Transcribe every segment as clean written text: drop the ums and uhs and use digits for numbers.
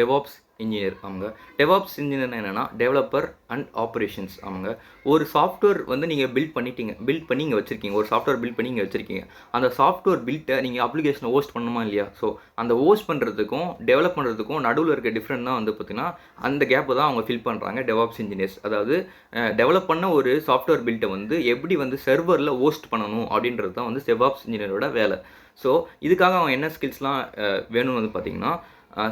DevOps engineer அவங்க. DevOps இன்ஜினியர்னா என்னன்னா, developer and operations அவங்க. ஒரு சாஃப்ட்வேர் வந்து நீங்க பில்ட் பண்ணி இங்க வச்சிருக்கீங்க. ஒரு சாஃப்ட்வேர் பில்ட் பண்ணி இங்க வச்சிருக்கீங்க. அந்த சாஃப்ட்வேர் பில்ட்ட நீங்க அப்ளிகேஷன ஹோஸ்ட் பண்ணணுமா இல்லையா? ஸோ அந்த ஹோஸ்ட் பண்றதுக்கும், டெவலப் பண்றதுக்கும் நடுவுல இருக்க டிஃபரெண்ட் தான் வந்து பார்த்தீங்கன்னா, அந்த கேப்ப தான் அவங்க ஃபில் பண்றாங்க டெவாப்ஸ் இன்ஜினியர்ஸ். அதாவது டெவலப் பண்ண ஒரு சாஃப்ட்வேர் பில்ட்ட வந்து எப்படி வந்து சர்வர்ல ஹோஸ்ட் பண்ணணும் அப்படின்றது தான் வந்து டெவாப்ஸ் இன்ஜினியரோட வேலை. ஸோ இதுக்காக அவங்க என்ன ஸ்கில்ஸ்லாம் வேணும்னு வந்து பார்த்தீங்கன்னா,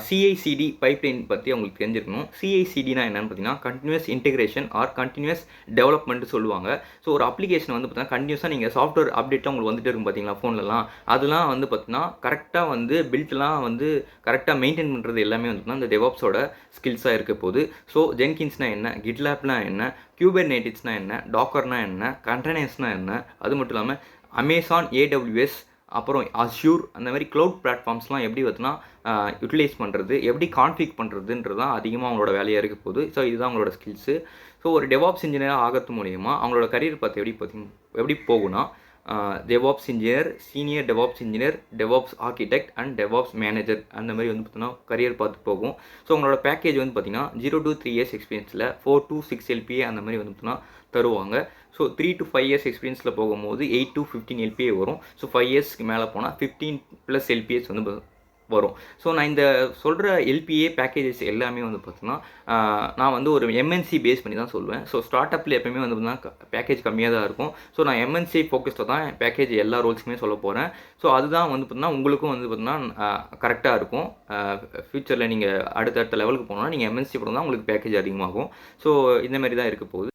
சிஐசிடி பைப்லைன் பற்றி அவங்களுக்கு தெரிஞ்சிருக்கணும். சிஐசிடினா என்னன்னு பார்த்தீங்கன்னா, continuous integration or continuous development சொல்லுவாங்க. ஸோ ஒரு அப்ளிகேஷன் வந்து பார்த்தீங்கன்னா, கண்டினியூஸாக நீங்கள் சாஃப்ட்வேர் அப்டேட்லாம் உங்களுக்கு வந்துட்டு இருக்கும் பார்த்தீங்களா ஃபோன்லலாம். அதெல்லாம் வந்து பார்த்தீங்கன்னா, கரெக்டாக வந்து பில்ட்லாம் வந்து கரெக்டாக மெயின்டைன் பண்ணுறது எல்லாமே வந்து பார்த்தீங்கன்னா, இந்த டெவாப்ஸோட ஸ்கில்ஸாக இருக்க போகுது. ஸோ ஜென்கின்ஸ்னா என்ன, கிட்லேப்னா என்ன, குபர்நெட்டிஸ்னா என்ன, டாக்கர்னா என்ன, கண்டெய்னர்ஸ்னா என்ன, அது மட்டும் இல்லாமல் அமேசான் ஏடபிள்யூஎஸ் அப்புறம் அஷ்யூர் அந்த மாதிரி க்ளவுட் பிளாட்ஃபார்ம்ஸ்லாம் எப்படி பார்த்தீங்கன்னா யூட்டிலைஸ் பண்ணுறது, எப்படி கான்ஃபிக் பண்ணுறதுன்றது தான் அதிகமாக அவங்களோட வேலையாக இருக்க போகுது. ஸோ இதுதான் அவங்களோட ஸ்கில்ஸு. ஸோ ஒரு டெவாப்ஸ் இன்ஜினியராக ஆகிறது மூலிமா அவங்களோட கரியர் பார்த்து எப்படி போகும்னா, DevOps engineer, senior DevOps engineer, DevOps architect and DevOps manager அந்த மாதிரி வந்து பார்த்தீங்கன்னா கரியர் பார்த்து போகும். ஸோ உங்களோட பேக்கேஜ் வந்து பார்த்தீங்கன்னா 0 to 3 இயர்ஸ் எக்ஸ்பீரியன்ஸில் 4 to 6 LPA அந்த மாதிரி வந்து பார்த்தீங்கன்னா தருவாங்க. ஸோ 3 to 5 இயர்ஸ் எக்ஸ்பீரியன்ஸில் போகும்போது 8 to 15 LPA வரும். ஸோ 5 இயர்ஸ்க்கு மேலே போனால் 15+ LPS வந்து வரும். ஸோ நான் இந்த சொல்கிற எல்பிஏ பேக்கேஜஸ் எல்லாமே வந்து பார்த்தீங்கன்னா, நான் வந்து ஒரு எம்என்சி பேஸ் பண்ணி தான் சொல்லுவேன். ஸோ ஸ்டார்ட் அப்பில் எப்போயுமே வந்து பார்த்தீங்கன்னா பேக்கேஜ் கம்மியாக தான் இருக்கும். ஸோ நான் எம்என்சி ஃபோக்கஸ்டாக தான் பேக்கேஜ் எல்லா ரோல்ஸுக்குமே சொல்ல போகிறேன். ஸோ அதுதான் வந்து பார்த்தீங்கன்னா உங்களுக்கும் வந்து பார்த்தீங்கன்னா கரெக்டாக இருக்கும். ஃப்யூச்சரில் நீங்கள் அடுத்தடுத்த லெவலுக்கு போனோம்னா நீங்கள் எம்என்சி போனால் தான் உங்களுக்கு பேக்கேஜ் அதிகமாகும். ஸோ இந்த மாதிரி தான் இருக்க போகுது.